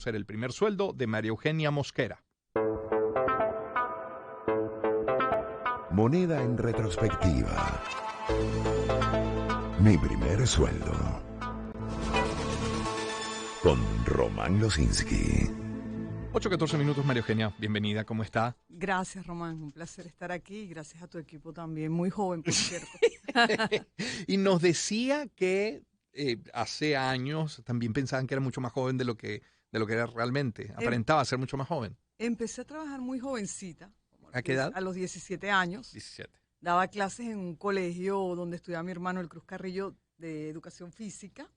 Ser el primer sueldo de María Eugenia Mosquera. Moneda en retrospectiva. Mi primer sueldo. Con Román Losinski. 8:14 minutos, María Eugenia. Bienvenida, ¿cómo está? Gracias, Román. Un placer estar aquí. Gracias a tu equipo también. Muy joven, por cierto. Y nos decía que hace años también pensaban que era mucho más joven de lo que era realmente. Aparentaba ser mucho más joven. Empecé a trabajar muy jovencita. ¿A qué edad? A los 17 años. 17. Daba clases en un colegio donde estudiaba mi hermano, el Cruz Carrillo, de Educación Física.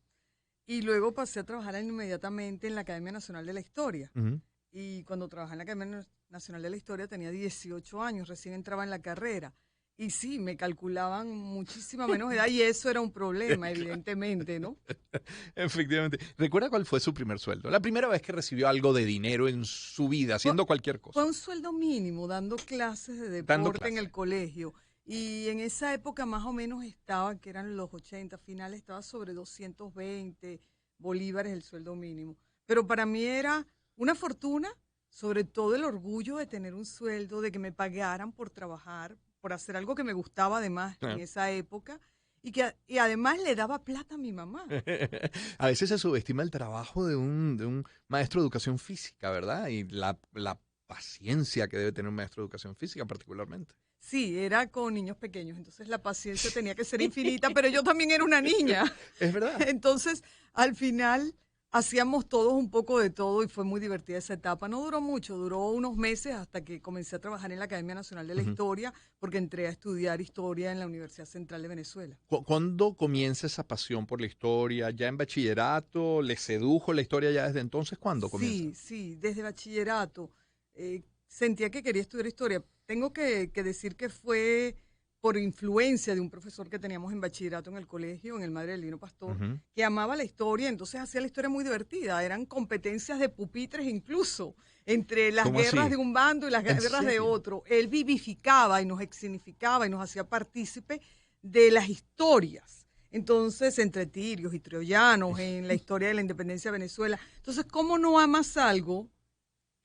Y luego pasé a trabajar inmediatamente en la Academia Nacional de la Historia. Uh-huh. Y cuando trabajé en la Academia Nacional de la Historia tenía 18 años, recién entraba en la carrera. Y sí, me calculaban muchísima menos edad y eso era un problema, evidentemente, ¿no? Efectivamente. ¿Recuerda cuál fue su primer sueldo? La primera vez que recibió algo de dinero en su vida, haciendo cualquier cosa. Fue un sueldo mínimo, dando clases de deporte en el colegio. Y en esa época más o menos estaba, que eran los 80 finales, estaba sobre 220 bolívares el sueldo mínimo. Pero para mí era una fortuna, sobre todo el orgullo de tener un sueldo, de que me pagaran por trabajar, por hacer algo que me gustaba además en esa época, y además le daba plata a mi mamá. A veces se subestima el trabajo de un maestro de educación física, ¿verdad? Y la paciencia que debe tener un maestro de educación física particularmente. Sí, era con niños pequeños, entonces la paciencia tenía que ser infinita, pero yo también era una niña. Es verdad. Entonces, al final hacíamos todos un poco de todo y fue muy divertida esa etapa. No duró mucho, duró unos meses hasta que comencé a trabajar en la Academia Nacional de la Historia, porque entré a estudiar historia en la Universidad Central de Venezuela. ¿Cuándo comienza esa pasión por la historia? ¿Ya en bachillerato? ¿Le sedujo la historia ya desde entonces? ¿Cuándo comienza? Sí, desde bachillerato. Sentía que quería estudiar historia. Tengo que decir que fue por influencia de un profesor que teníamos en bachillerato en el colegio, en el Madre del Divino Pastor, que amaba la historia, entonces hacía la historia muy divertida. Eran competencias de pupitres incluso, entre las guerras de un bando y las guerras de otro. Él vivificaba y nos exsignificaba y nos hacía partícipe de las historias. Entonces, entre tirios y troyanos, en la historia de la independencia de Venezuela. Entonces, ¿cómo no amas algo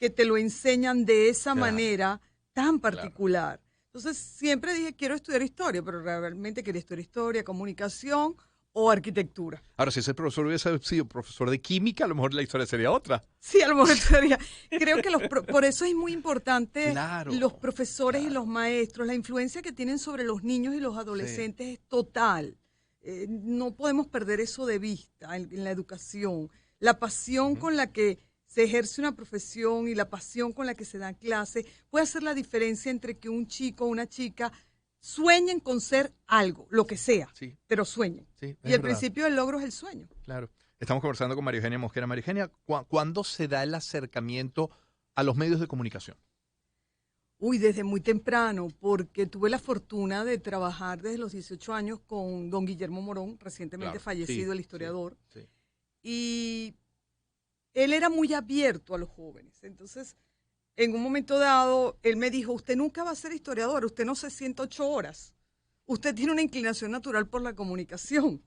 que te lo enseñan de esa manera tan particular? Entonces, siempre dije, quiero estudiar historia, pero realmente quería estudiar historia, comunicación o arquitectura. Ahora, si ese profesor hubiese sido profesor de química, a lo mejor la historia sería otra. Sí, a lo mejor sería. Creo que por eso es muy importante los profesores y los maestros. La influencia que tienen sobre los niños y los adolescentes es total. No podemos perder eso de vista en la educación. La pasión con la que se ejerce una profesión y la pasión con la que se dan clases puede hacer la diferencia entre que un chico o una chica sueñen con ser algo, lo que sea, pero sueñen. Sí, y el principio del logro es el sueño. Claro. Estamos conversando con María Eugenia Mosquera. María Eugenia, ¿cuándo se da el acercamiento a los medios de comunicación? Desde muy temprano, porque tuve la fortuna de trabajar desde los 18 años con don Guillermo Morón, recientemente fallecido, el historiador. Y él era muy abierto a los jóvenes. Entonces, en un momento dado, él me dijo, usted nunca va a ser historiador, usted no se sienta 8 horas. Usted tiene una inclinación natural por la comunicación.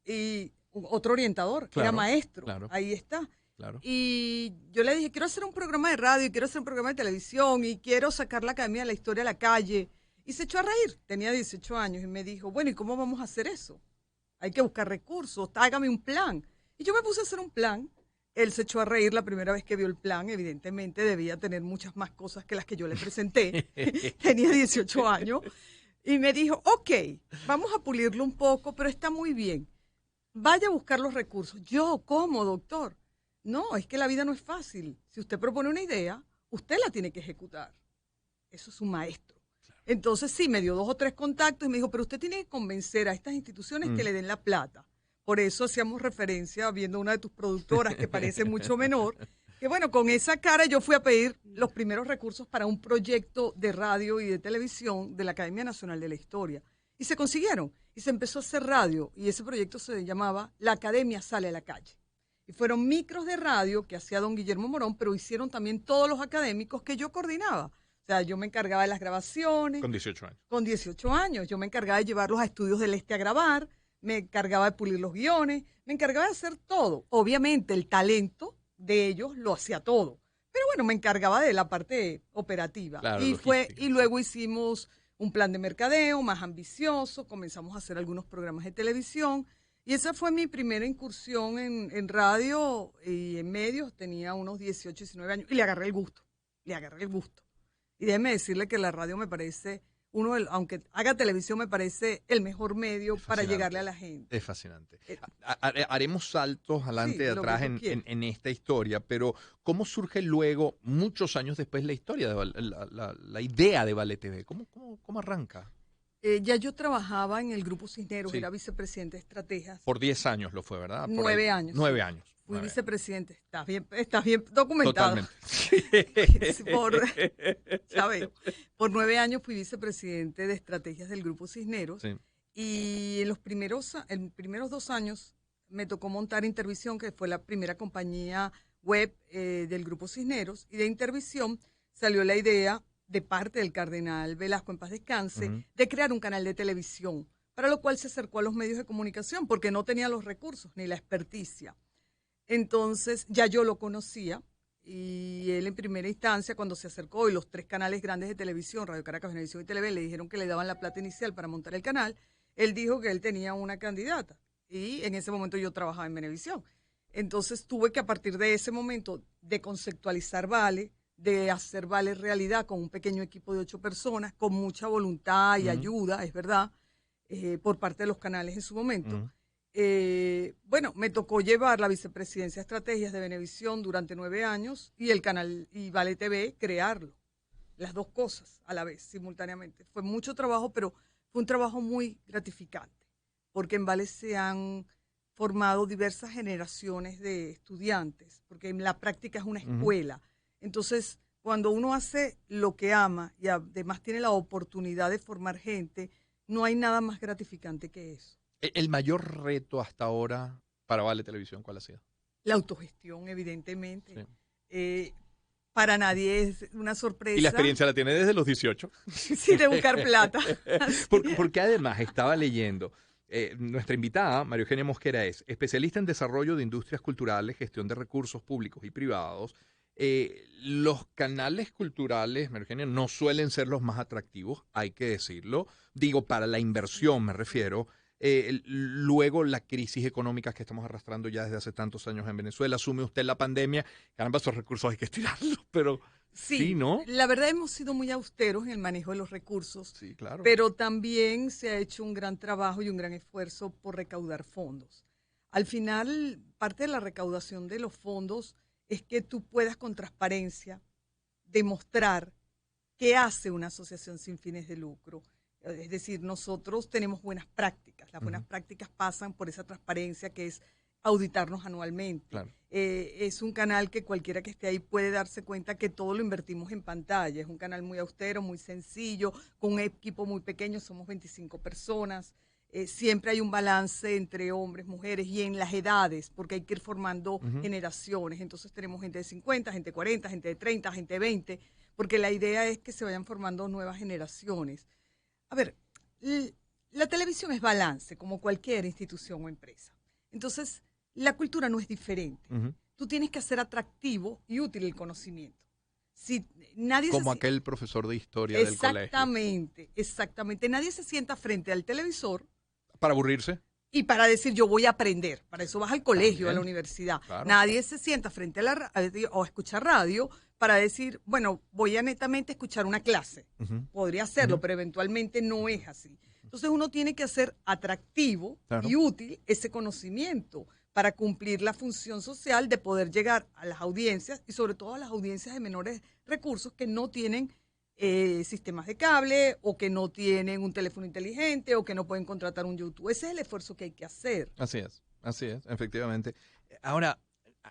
Y otro orientador, que era maestro, ahí está. Claro. Y yo le dije, quiero hacer un programa de radio, y quiero hacer un programa de televisión, y quiero sacar la Academia de la Historia a la calle. Y se echó a reír, tenía 18 años, y me dijo, bueno, ¿y cómo vamos a hacer eso? Hay que buscar recursos, hágame un plan. Y yo me puse a hacer un plan. Él se echó a reír la primera vez que vio el plan. Evidentemente debía tener muchas más cosas que las que yo le presenté. Tenía 18 años. Y me dijo, ok, vamos a pulirlo un poco, pero está muy bien. Vaya a buscar los recursos. Yo, ¿cómo, doctor? No, es que la vida no es fácil. Si usted propone una idea, usted la tiene que ejecutar. Eso es un maestro. Claro. Entonces sí, me dio 2 o 3 contactos y me dijo, pero usted tiene que convencer a estas instituciones que le den la plata. Por eso hacíamos referencia, viendo una de tus productoras que parece mucho menor, que bueno, con esa cara yo fui a pedir los primeros recursos para un proyecto de radio y de televisión de la Academia Nacional de la Historia. Y se consiguieron, y se empezó a hacer radio, y ese proyecto se llamaba La Academia Sale a la Calle. Y fueron micros de radio que hacía don Guillermo Morón, pero hicieron también todos los académicos que yo coordinaba. O sea, yo me encargaba de las grabaciones. Con 18 años. Con 18 años. Yo me encargaba de llevarlos a Estudios del Este a grabar, me encargaba de pulir los guiones, me encargaba de hacer todo. Obviamente el talento de ellos lo hacía todo. Pero bueno, me encargaba de la parte operativa. Claro, Y logística, luego hicimos un plan de mercadeo más ambicioso, comenzamos a hacer algunos programas de televisión. Y esa fue mi primera incursión en radio y en medios. Tenía unos 18, 19 años y le agarré el gusto. Le agarré el gusto. Y déjeme decirle que la radio me parece, aunque haga televisión, me parece el mejor medio Es para llegarle a fascinante. la gente. Es fascinante. Eh, Haremos saltos adelante sí, y lo que atrás tú quieras. en esta historia, pero ¿cómo surge luego, muchos años después, la historia, la idea de Vale TV? ¿Cómo arranca? Ya yo trabajaba en el Grupo Cisneros, Sí. era vicepresidente de estrategias. Por 10 años lo fue, ¿verdad? Por ahí. 9 años. 9 sí. años. Fui 9 años. vicepresidente. Estás bien documentado. Totalmente. Ya veo. Por 9 años fui vicepresidente de estrategias del Grupo Cisneros. Sí. Y en los primeros 2 años me tocó montar Intervisión, que fue la primera compañía web del Grupo Cisneros. Y de Intervisión salió la idea, de parte del cardenal Velasco, en paz descanse, Ujú. de crear un canal de televisión, para lo cual se acercó a los medios de comunicación, porque no tenía los recursos ni la experticia. Entonces ya yo lo conocía, y él en primera instancia, cuando se acercó, y los 3 canales grandes de televisión, Radio Caracas, Venevisión y Televen, le dijeron que le daban la plata inicial para montar el canal, él dijo que él tenía una candidata, y en ese momento yo trabajaba en Venevisión. Entonces tuve que, a partir de ese momento, de conceptualizar Vale, de hacer Vale realidad con un pequeño equipo de 8 personas, con mucha voluntad y Ujú. ayuda, es verdad, por parte de los canales en su momento. Ujú. Bueno, me tocó llevar la vicepresidencia de estrategias de Venevisión durante 9 años y el canal y Vale TV, crearlo. Las 2 cosas a la vez, simultáneamente. Fue mucho trabajo, pero fue un trabajo muy gratificante, porque en Vale se han formado diversas generaciones de estudiantes, porque en la práctica es una Ujú. escuela. Entonces, cuando uno hace lo que ama y además tiene la oportunidad de formar gente, no hay nada más gratificante que eso. El mayor reto hasta ahora para Vale Televisión, ¿cuál ha sido? La autogestión, evidentemente. Sí. Para nadie es una sorpresa. Y la experiencia la tiene desde los 18. Sí, de buscar plata. Así Porque además estaba leyendo, nuestra invitada, María Eugenia Mosquera, es especialista en desarrollo de industrias culturales, gestión de recursos públicos y privados. Los canales culturales, María Eugenia, no suelen ser los más atractivos, hay que decirlo. Digo, para la inversión me refiero. Luego la crisis económica que estamos arrastrando ya desde hace tantos años en Venezuela, asume usted la pandemia, caramba, esos recursos hay que estirarlos, pero sí, ¿no? La verdad hemos sido muy austeros en el manejo de los recursos, Sí, claro. pero también se ha hecho un gran trabajo y un gran esfuerzo por recaudar fondos. Al final, parte de la recaudación de los fondos es que tú puedas, con transparencia, demostrar qué hace una asociación sin fines de lucro. Es decir, nosotros tenemos buenas prácticas. Las buenas prácticas pasan por esa transparencia, que es auditarnos anualmente. Claro. Es un canal que cualquiera que esté ahí puede darse cuenta que todo lo invertimos en pantalla. Es un canal muy austero, muy sencillo, con un equipo muy pequeño, somos 25 personas. Siempre hay un balance entre hombres, mujeres y en las edades, porque hay que ir formando generaciones. Entonces tenemos gente de 50, gente de 40, gente de 30, gente de 20, porque la idea es que se vayan formando nuevas generaciones. A ver, la televisión es balance, como cualquier institución o empresa. Entonces, la cultura no es diferente. Tú tienes que hacer atractivo y útil el conocimiento. Si nadie Como aquel profesor de historia del colegio. Exactamente. Nadie se sienta frente al televisor ¿Para aburrirse? y para decir yo voy a aprender. Para eso vas al colegio, También. a la universidad. Claro. Nadie se sienta frente a la radio o a escuchar radio para decir, bueno, voy a netamente escuchar una clase. Podría hacerlo, pero eventualmente no es así. Entonces uno tiene que hacer atractivo y útil ese conocimiento para cumplir la función social de poder llegar a las audiencias y sobre todo a las audiencias de menores recursos que no tienen sistemas de cable o que no tienen un teléfono inteligente o que no pueden contratar un YouTube. Ese es el esfuerzo que hay que hacer. Así es, efectivamente. Ahora,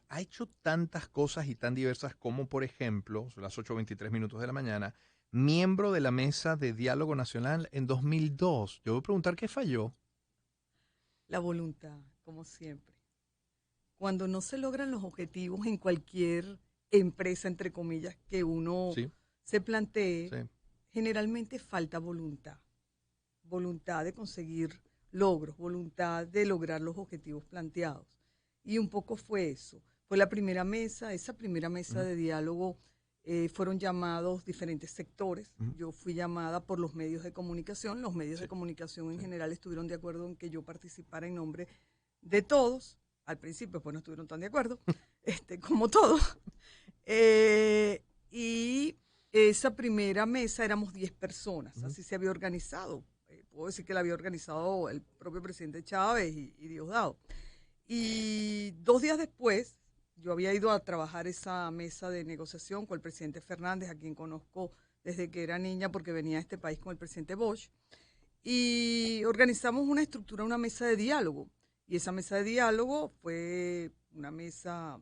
ha hecho tantas cosas y tan diversas como, por ejemplo, son las 8:23 de la mañana, miembro de la Mesa de Diálogo Nacional en 2002. Yo voy a preguntar qué falló. La voluntad, como siempre. Cuando no se logran los objetivos en cualquier empresa, entre comillas, que uno se plantee, generalmente falta voluntad. Voluntad de conseguir logros, voluntad de lograr los objetivos planteados. Y un poco fue eso. Fue la primera mesa, esa primera mesa Ujú. de diálogo. Fueron llamados diferentes sectores. Ujú. Yo fui llamada por los medios de comunicación. Los medios Sí, de comunicación en sí. general estuvieron de acuerdo en que yo participara en nombre de todos. Al principio, pues no estuvieron tan de acuerdo, como todos. Y esa primera mesa éramos 10 personas, Ujú. así se había organizado. Puedo decir que la había organizado el propio presidente Chávez y Diosdado. Y 2 días después, yo había ido a trabajar esa mesa de negociación con el presidente Fernández, a quien conozco desde que era niña porque venía a este país con el presidente Bosch, y organizamos una estructura, una mesa de diálogo. Y esa mesa de diálogo fue una mesa,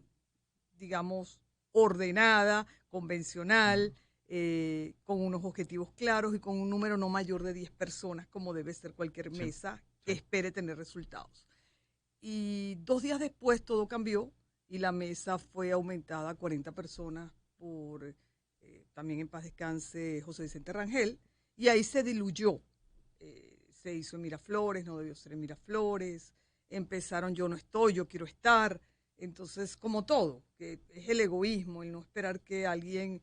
digamos, ordenada, convencional, con unos objetivos claros y con un número no mayor de 10 personas, como debe ser cualquier Sí, mesa que sí. espere tener resultados. Y 2 días después todo cambió y la mesa fue aumentada a 40 personas por, también en paz descanse, José Vicente Rangel, y ahí se diluyó. Se hizo en Miraflores, no debió ser en Miraflores, empezaron yo no estoy, yo quiero estar. Entonces, como todo, que es el egoísmo, el no esperar que alguien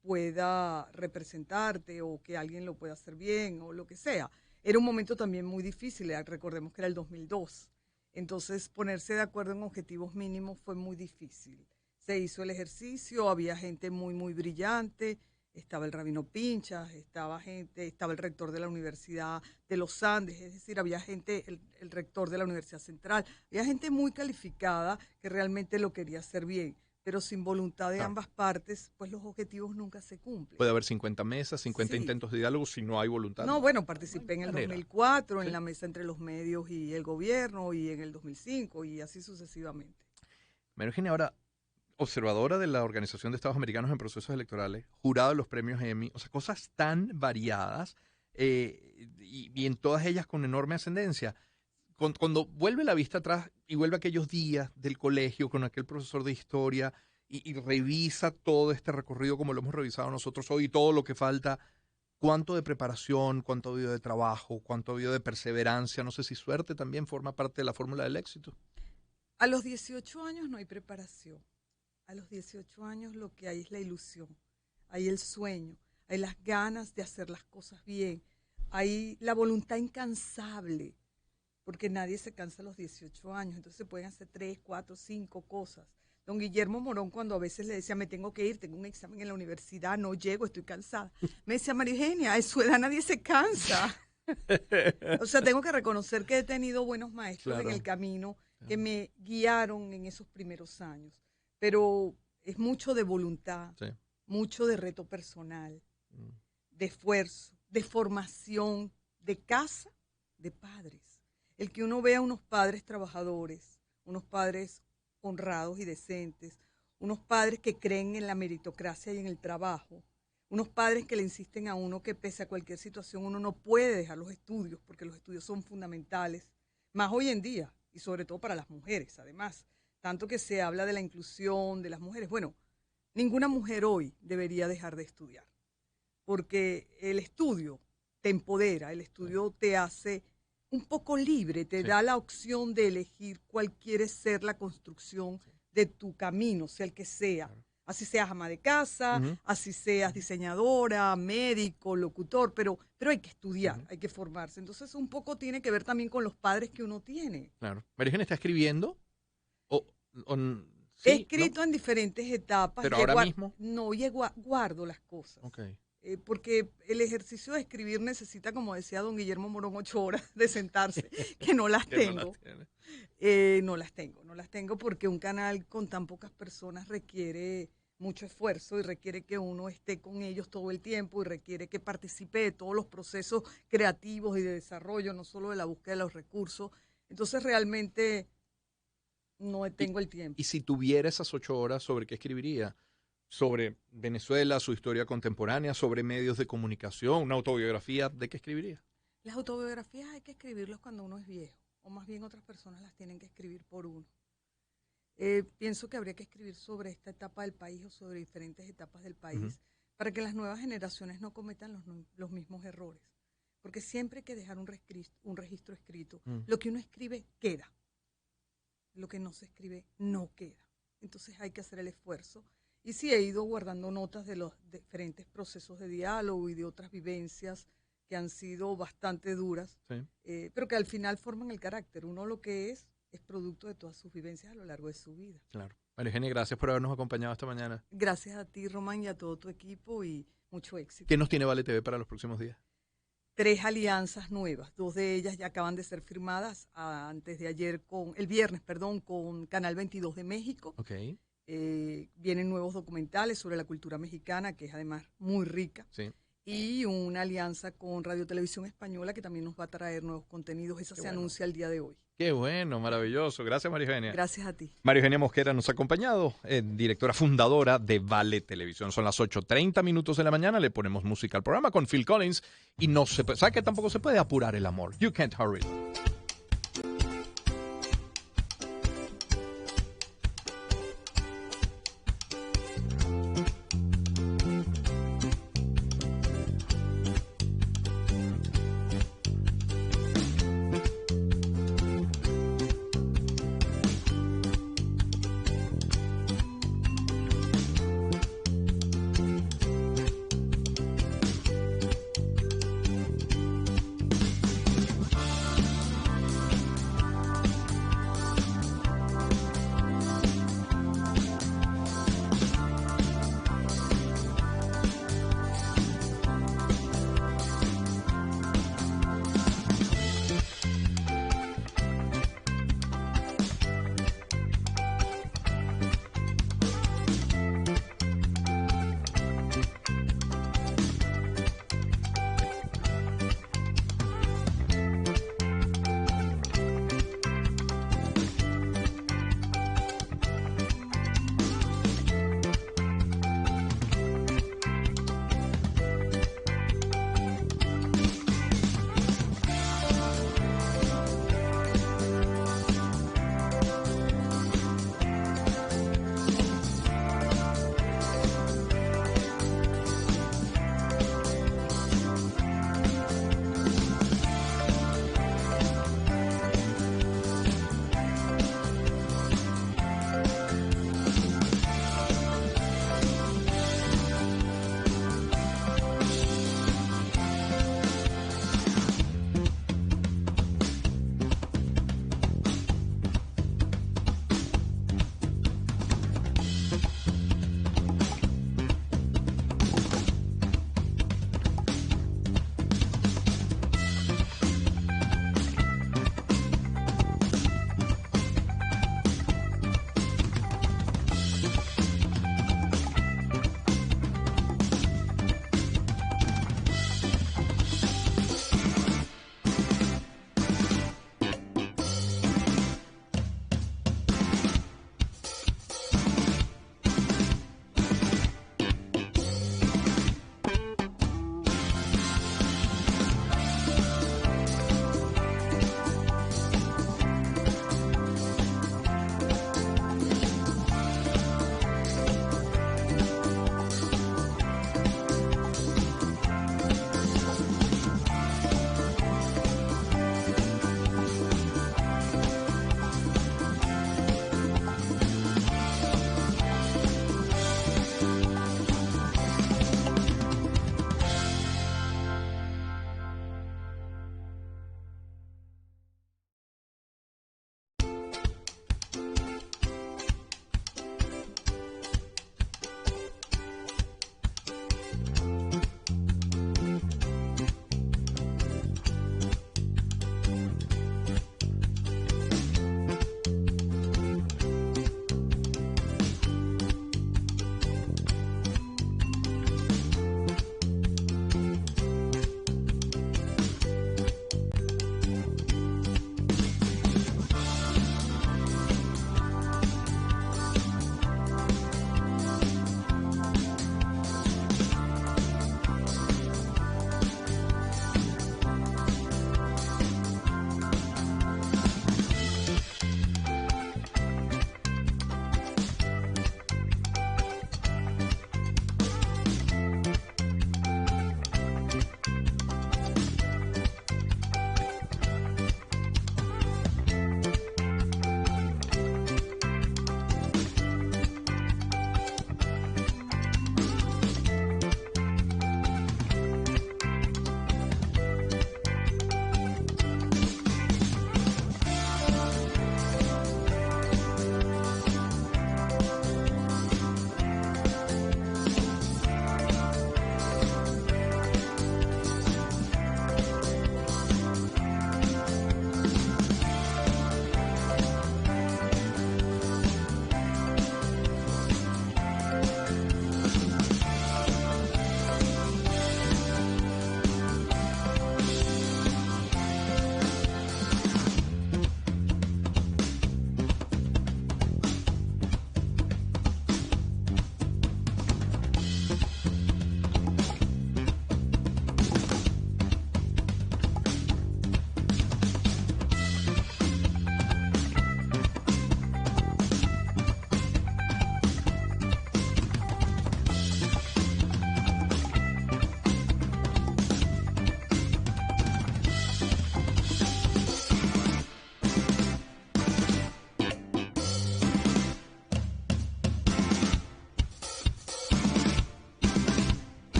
pueda representarte o que alguien lo pueda hacer bien o lo que sea. Era un momento también muy difícil, recordemos que era el 2002. Entonces, ponerse de acuerdo en objetivos mínimos fue muy difícil. Se hizo el ejercicio, había gente muy, muy brillante, estaba el rabino Pinchas, estaba el rector de la Universidad de los Andes, es decir, había gente, el rector de la Universidad Central, había gente muy calificada que realmente lo quería hacer bien, pero sin voluntad de Claro. ambas partes, pues los objetivos nunca se cumplen. Puede haber 50 mesas, 50 Sí. intentos de diálogo. Si no hay voluntad, No, no, bueno, no hay participé en el manera. 2004 en Sí. la mesa entre los medios y el gobierno y en el 2005 y así sucesivamente. María Eugenia, ahora, observadora de la Organización de Estados Americanos en Procesos Electorales, jurado de los premios Emmy, o sea, cosas tan variadas y en todas ellas con enorme ascendencia. Cuando vuelve la vista atrás y vuelve a aquellos días del colegio con aquel profesor de historia y revisa todo este recorrido como lo hemos revisado nosotros hoy y todo lo que falta, cuánto de preparación, cuánto ha habido de trabajo, cuánto ha habido de perseverancia, no sé si suerte también forma parte de la fórmula del éxito. A los 18 años no hay preparación. A los 18 años lo que hay es la ilusión, hay el sueño, hay las ganas de hacer las cosas bien, hay la voluntad incansable, porque nadie se cansa a los 18 años, entonces se pueden hacer 3, 4, 5 cosas. Don Guillermo Morón, cuando a veces le decía, me tengo que ir, tengo un examen en la universidad, no llego, estoy cansada, me decía, María Eugenia, a su edad nadie se cansa. O sea, tengo que reconocer que he tenido buenos maestros en el Claro. camino que me guiaron en esos primeros años, pero es mucho de voluntad, Sí. mucho de reto personal, Mm. de esfuerzo, de formación, de casa, de padres. El que uno vea unos padres trabajadores, unos padres honrados y decentes, unos padres que creen en la meritocracia y en el trabajo, unos padres que le insisten a uno que pese a cualquier situación uno no puede dejar los estudios, porque los estudios son fundamentales, más hoy en día, y sobre todo para las mujeres, además, tanto que se habla de la inclusión de las mujeres. Bueno, ninguna mujer hoy debería dejar de estudiar, porque el estudio te empodera, el Sí. estudio te hace un poco libre, te Sí. da la opción de elegir cuál quiere ser la construcción Sí. de tu camino, sea el que sea. Claro. Así seas ama de casa, Ujú. así seas diseñadora, médico, locutor, pero hay que estudiar, Ujú. hay que formarse. Entonces un poco tiene que ver también con los padres que uno tiene. Claro. María Eugenia está escribiendo o, o He sí, ¿no? escrito en diferentes etapas, Pero ahora mismo. guardo las cosas. Ok. Porque el ejercicio de escribir necesita, como decía don Guillermo Morón, 8 horas de sentarse, que no las Que no las tengo. tiene. No las tengo porque un canal con tan pocas personas requiere mucho esfuerzo y requiere que uno esté con ellos todo el tiempo y requiere que participe de todos los procesos creativos y de desarrollo, no solo de la búsqueda de los recursos. Entonces realmente no Y, tengo el tiempo. y si tuviera esas 8 horas, ¿sobre qué escribiría? Sobre Venezuela, su historia contemporánea, sobre medios de comunicación, una autobiografía, ¿de qué escribiría? Las autobiografías hay que escribirlas cuando uno es viejo, o más bien otras personas las tienen que escribir por uno. Pienso que habría que escribir sobre esta etapa del país o sobre diferentes etapas del Ujú. país para que las nuevas generaciones no cometan los mismos errores. Porque siempre hay que dejar un registro escrito. Mm. Lo que uno escribe queda. Lo que no se escribe no queda. entonces hay que hacer el esfuerzo. Y sí he ido guardando notas de los diferentes procesos de diálogo y de otras vivencias que han sido bastante duras, Sí. pero que al final forman el carácter. Uno lo que es producto de todas sus vivencias a lo largo de su vida. Claro. María Eugenia, gracias por habernos acompañado esta mañana. Gracias a ti, Román, y a todo tu equipo y mucho éxito. ¿Qué nos tiene Vale TV para los próximos días? 3 alianzas nuevas, 2 de ellas ya acaban de ser firmadas antes de ayer, el viernes, con Canal 22 de México. Ok. Vienen nuevos documentales sobre la cultura mexicana, que es además muy rica. Sí. Y una alianza con Radio Televisión Española que también nos va a traer nuevos contenidos. Esa se anuncia el día de hoy. Qué bueno, maravilloso. Gracias, María Eugenia. Gracias a ti. María Eugenia Mosquera nos ha acompañado, directora fundadora de Vale Televisión. Son las 8:30 minutos de la mañana, le ponemos música al programa con Phil Collins y no se puede, ¿sabe que tampoco se puede apurar el amor? You can't hurry.